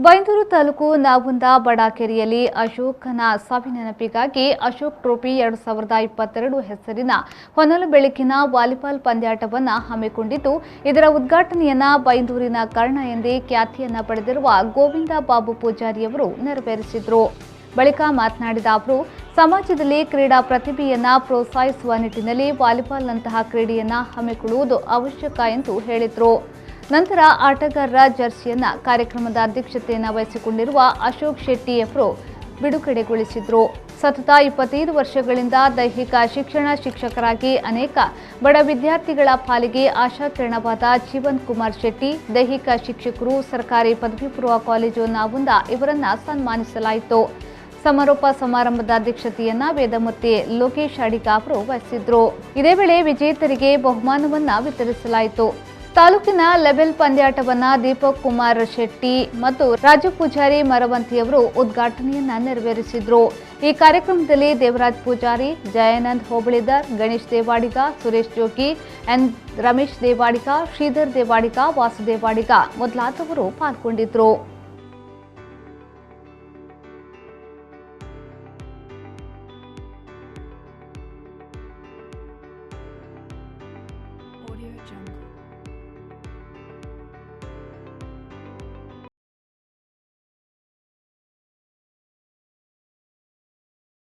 ಬೈಂದೂರು ತಾಲೂಕು ನಾಗುಂದ ಬಡಾಕೆರೆಯಲ್ಲಿ ಅಶೋಕನ ಸಾವಿನ ನೆನಪಿಗಾಗಿ ಅಶೋಕ್ ಟ್ರೋಫಿ 2022 ಹೆಸರಿನ ಹೊನಲು ಬೆಳಕಿನ ವಾಲಿಬಾಲ್ ಪಂದ್ಯಾಟವನ್ನು ಹಮ್ಮಿಕೊಂಡಿದ್ದು, ಇದರ ಉದ್ಘಾಟನೆಯನ್ನ ಬೈಂದೂರಿನ ಕರ್ಣ ಎಂದೇ ಖ್ಯಾತಿಯನ್ನ ಪಡೆದಿರುವ ಗೋವಿಂದ ಬಾಬು ಪೂಜಾರಿಯವರು ನೆರವೇರಿಸಿದರು. ಬಳಿಕ ಮಾತನಾಡಿದ ಅವರು, ಸಮಾಜದಲ್ಲಿ ಕ್ರೀಡಾ ಪ್ರತಿಭೆಯನ್ನ ಪ್ರೋತ್ಸಾಹಿಸುವ ನಿಟ್ಟಿನಲ್ಲಿ ವಾಲಿಬಾಲ್ನಂತಹ ಕ್ರೀಡೆಯನ್ನ ಹಮ್ಮಿಕೊಳ್ಳುವುದು ಅವಶ್ಯಕ ಎಂದು ಹೇಳಿದರು. ನಂತರ ಆಟಗಾರರ ಜರ್ಸಿಯನ್ನ ಕಾರ್ಯಕ್ರಮದ ಅಧ್ಯಕ್ಷತೆಯನ್ನು ವಹಿಸಿಕೊಂಡಿರುವ ಅಶೋಕ್ ಶೆಟ್ಟಿ ಅವರು ಬಿಡುಗಡೆಗೊಳಿಸಿದರು. ಸತತ 25 ವರ್ಷಗಳಿಂದ ದೈಹಿಕ ಶಿಕ್ಷಣ ಶಿಕ್ಷಕರಾಗಿ ಅನೇಕ ಬಡ ವಿದ್ಯಾರ್ಥಿಗಳ ಪಾಲಿಗೆ ಆಶಾಕಿರಣವಾದ ಜೀವನ್ ಕುಮಾರ್ ಶೆಟ್ಟಿ, ದೈಹಿಕ ಶಿಕ್ಷಕರು, ಸರ್ಕಾರಿ ಪದವಿ ಪೂರ್ವ ಕಾಲೇಜು ನಾಗುಂದ ಇವರನ್ನ ಸನ್ಮಾನಿಸಲಾಯಿತು. ಸಮಾರೋಪ ಸಮಾರಂಭದ ಅಧ್ಯಕ್ಷತೆಯನ್ನ ವೇದಮೂರ್ತಿ ಲೋಕೇಶ್ ಅಡಿಗ ಅವರು ವಹಿಸಿದ್ರು. ಇದೇ ವೇಳೆ ವಿಜೇತರಿಗೆ ಬಹುಮಾನವನ್ನ ವಿತರಿಸಲಾಯಿತು. ತಾಲೂಕಿನ ಲೆವೆಲ್ ಪಂದ್ಯಾಟವನ್ನ ದೀಪಕ್ ಕುಮಾರ್ ಶೆಟ್ಟಿ ಮತ್ತು ರಾಜು ಪೂಜಾರಿ ಮರವಂತಿಯವರು ಉದ್ಘಾಟನೆಯನ್ನ ನೆರವೇರಿಸಿದ್ರು. ಈ ಕಾರ್ಯಕ್ರಮದಲ್ಲಿ ದೇವರಾಜ್ ಪೂಜಾರಿ, ಜಯಾನಂದ್ ಹೋಬಳಿದರ್, ಗಣೇಶ್ ದೇವಾಡಿಗ, ಸುರೇಶ್ ಜೋಗಿ, ಎನ್ ರಮೇಶ್ ದೇವಾಡಿಗ, ಶ್ರೀಧರ್ ದೇವಾಡಿಗ, ವಾಸುದೇವಾಡಿಗ ಮೊದಲಾದವರು ಪಾಲ್ಗೊಂಡಿದ್ರು. Audio Jungle.